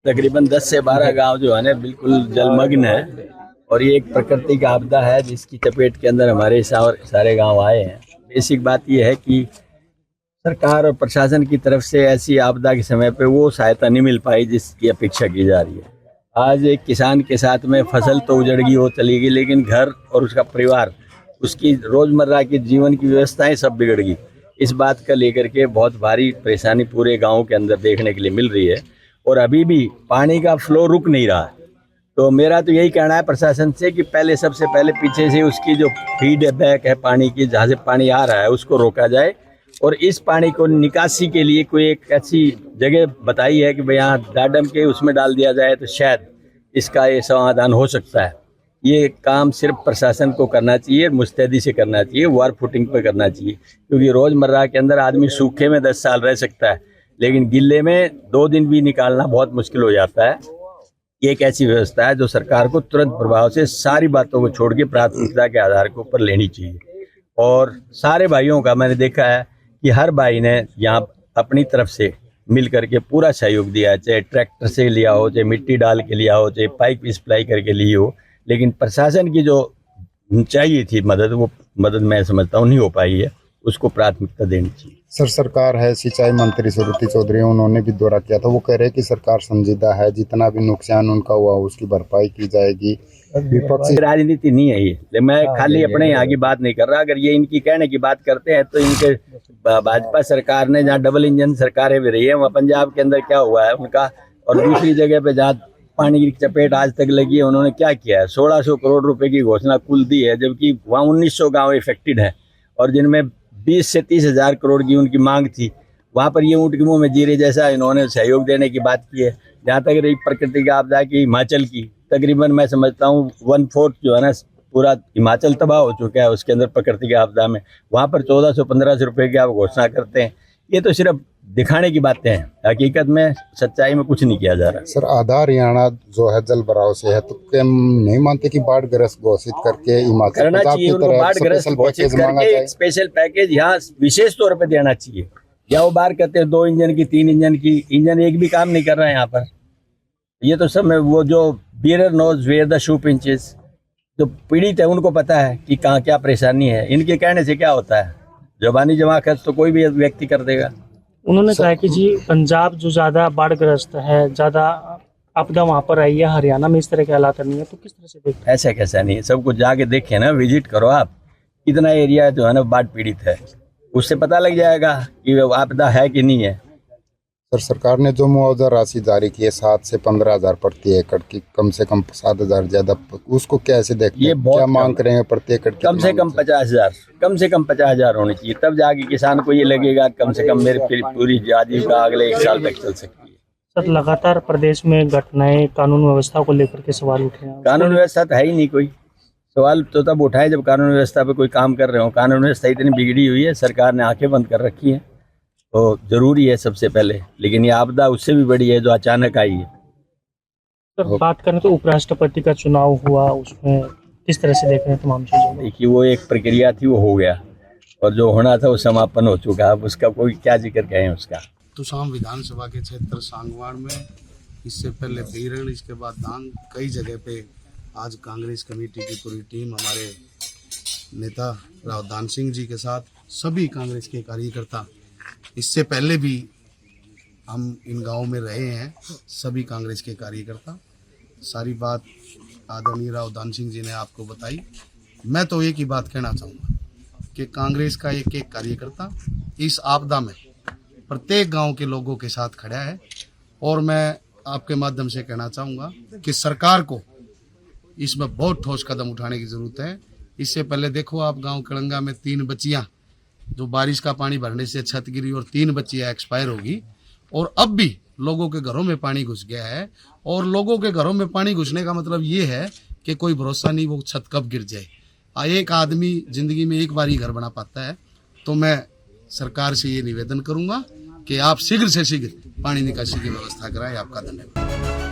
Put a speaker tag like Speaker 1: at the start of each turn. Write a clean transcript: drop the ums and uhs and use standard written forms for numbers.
Speaker 1: तकरीबन 10 से 12 गांव जो है ना बिल्कुल जलमग्न है और ये एक प्रकृति का आपदा है जिसकी चपेट के अंदर हमारे सारे गांव आए हैं। बेसिक बात ये है कि सरकार और प्रशासन की तरफ से ऐसी आपदा के समय पे वो सहायता नहीं मिल पाई जिसकी अपेक्षा की जा रही है। आज एक किसान के साथ में फसल तो उजड़ गई, हो चली गई, लेकिन घर और उसका परिवार, उसकी रोजमर्रा की जीवन की व्यवस्थाएं सब बिगड़ गई। इस बात का लेकर के बहुत भारी परेशानी पूरे गांव के अंदर देखने के लिए मिल रही है और अभी भी पानी का फ्लो रुक नहीं रहा है। तो मेरा तो यही कहना है प्रशासन से कि पहले सबसे पहले पीछे से उसकी जो फीडबैक है पानी की, जहाँ से पानी आ रहा है उसको रोका जाए और इस पानी को निकासी के लिए कोई एक ऐसी जगह बताई है कि भाई यहाँ डाडम के उसमें डाल दिया जाए तो शायद इसका ये समाधान हो सकता है। ये काम सिर्फ प्रशासन को करना चाहिए, मुस्तैदी से करना चाहिए, वार फुटिंग पे करना चाहिए, क्योंकि रोजमर्रा के अंदर आदमी सूखे में 10 साल रह सकता है लेकिन गिल्ले में 2 दिन भी निकालना बहुत मुश्किल हो जाता है। ये एक ऐसी व्यवस्था है जो सरकार को तुरंत प्रभाव से सारी बातों को छोड़ के प्राथमिकता के आधार के ऊपर लेनी चाहिए। और सारे भाइयों का मैंने देखा है कि हर भाई ने यहाँ अपनी तरफ से मिल करके पूरा सहयोग दिया है, चाहे ट्रैक्टर से लिया हो, चाहे मिट्टी डाल के लिया हो, चाहे पाइप सप्लाई करके ली हो, लेकिन प्रशासन की जो चाहिए थी मदद, वो मदद मैं समझता हूँ नहीं हो पाई है, उसको प्राथमिकता देनी चाहिए।
Speaker 2: सर, सरकार है, सिंचाई मंत्री सुरुचि चौधरी, उन्होंने भी दौरा किया था। वो कह रहे हैं कि सरकार संजीदा है, जितना भी नुकसान उनका हुआ उसकी भरपाई की जाएगी। विपक्षी
Speaker 1: राजनीति नहीं है ये, मैं खाली अपने यहाँ की बात नहीं कर रहा। अगर ये इनकी कहने की बात करते हैं तो इनके भाजपा सरकार ने जहाँ डबल इंजन सरकारें भी रही है, वहाँ पंजाब के अंदर क्या हुआ है उनका, और दूसरी जगह पे जहाँ पानी की चपेट आज तक लगी है उन्होंने क्या किया है। 1600 करोड़ रुपए की घोषणा कुल दी है, जबकि वहाँ 1900 गाँव इफेक्टेड है और जिनमें 20 से 30 हजार करोड़ की उनकी मांग थी। वहाँ पर ये ऊँट के मुँह में जीरे जैसा इन्होंने सहयोग देने की बात की है। जहाँ तक रही प्रकृति की आपदा की, हिमाचल की, तकरीबन मैं समझता हूँ 1/4 जो है ना पूरा हिमाचल तबाह हो चुका है उसके अंदर प्रकृति की आपदा में। वहाँ पर 1400-1500 रुपए की आप घोषणा करते हैं। ये तो सिर्फ दिखाने की बातें हैं, हकीकत में सच्चाई में कुछ नहीं किया जा रहा।
Speaker 2: सर, आधा हरियाणा जो है जल भराव से है, तो क्या नहीं मानते कि बाढ़ ग्रस्त घोषित करके हिमाचल
Speaker 1: करना चाहिए, उनको बाढ़ ग्रस्त घोषित करके एक स्पेशल पैकेज यहाँ विशेष तौर पर देना चाहिए। या वो बार करते हैं 2 इंजन की, 3 इंजन की, इंजन एक भी काम नहीं कर रहा है यहाँ पर। ये तो सब वो जो wearer knows where the shoe pinches, जो पीड़ित है उनको पता है कि कहाँ क्या परेशानी है। इनके कहने से क्या होता है, जबानी जमा खर्च तो कोई भी व्यक्ति कर देगा।
Speaker 3: उन्होंने कहा कि जी पंजाब जो ज़्यादा बाढ़ग्रस्त है, ज़्यादा आपदा वहाँ पर आई है, हरियाणा में इस तरह के हालात नहीं है, तो किस तरह से देखते हैं?
Speaker 1: ऐसा कैसा नहीं है, सब कुछ जाके देखें ना, विजिट करो आप, कितना एरिया जो है ना बाढ़ पीड़ित है, उससे पता लग जाएगा कि आपदा है कि नहीं है।
Speaker 2: सर, सरकार ने जो मुआवजा राशि जारी की है 7 से 15 हजार प्रति एकड़ की, कम से कम 7 हजार ज्यादा, उसको कैसे देखते हैं? क्या मांग करेंगे प्रति एकड़?
Speaker 1: कम से कम 50,000, कम से कम 50,000 होनी चाहिए, तब जाके किसान को ये लगेगा कम से कम मेरी पूरी आजीविका अगले 1 साल तक चल सकती है।
Speaker 3: सर, लगातार प्रदेश में घटनाएं कानून व्यवस्था को लेकर के सवाल उठे हैं।
Speaker 1: कानून व्यवस्था तो है ही नहीं, कोई सवाल तो तब उठाए जब कानून व्यवस्था पे कोई काम कर रहे हो। कानून व्यवस्था इतनी बिगड़ी हुई है, सरकार ने आंखें बंद कर रखी हैं, तो जरूरी है सबसे पहले, लेकिन ये आपदा उससे भी बड़ी है जो अचानक आई है।
Speaker 3: सर, बात करें तो उपराष्ट्रपति का चुनाव हुआ, उसमें किस तरह से देख रहे हैं तमाम चीज़ों?
Speaker 1: देखिए, वो एक प्रक्रिया थी, वो हो गया और जो होना था वो समापन हो चुका। अब उसका कोई क्या जिक्र कहें उसका।
Speaker 4: तुसाम विधानसभा के क्षेत्र सांगवाड़ में, इससे पहले बीरण, इसके बाद दांग, कई जगह पे आज कांग्रेस कमेटी की पूरी टीम हमारे नेता राव दान सिंह जी के साथ सभी कांग्रेस के कार्यकर्ता, इससे पहले भी हम इन गांवों में रहे हैं, सभी कांग्रेस के कार्यकर्ता, सारी बात आदरणीय राव दान सिंह जी ने आपको बताई। मैं तो एक ही बात कहना चाहूँगा कि कांग्रेस का एक एक कार्यकर्ता इस आपदा में प्रत्येक गांव के लोगों के साथ खड़ा है और मैं आपके माध्यम से कहना चाहूँगा कि सरकार को इसमें बहुत ठोस कदम उठाने की ज़रूरत है। इससे पहले देखो आप, गांव कड़ंगा में 3 बच्चियाँ जो बारिश का पानी भरने से छत गिरी और 3 बच्चियाँ एक्सपायर होगी, और अब भी लोगों के घरों में पानी घुस गया है। और लोगों के घरों में पानी घुसने का मतलब ये है कि कोई भरोसा नहीं वो छत कब गिर जाए। एक आदमी जिंदगी में एक बार ही घर बना पाता है। तो मैं सरकार से ये निवेदन करूंगा कि आप शीघ्र से शीघ्र पानी निकासी की व्यवस्था कराएं। आपका धन्यवाद।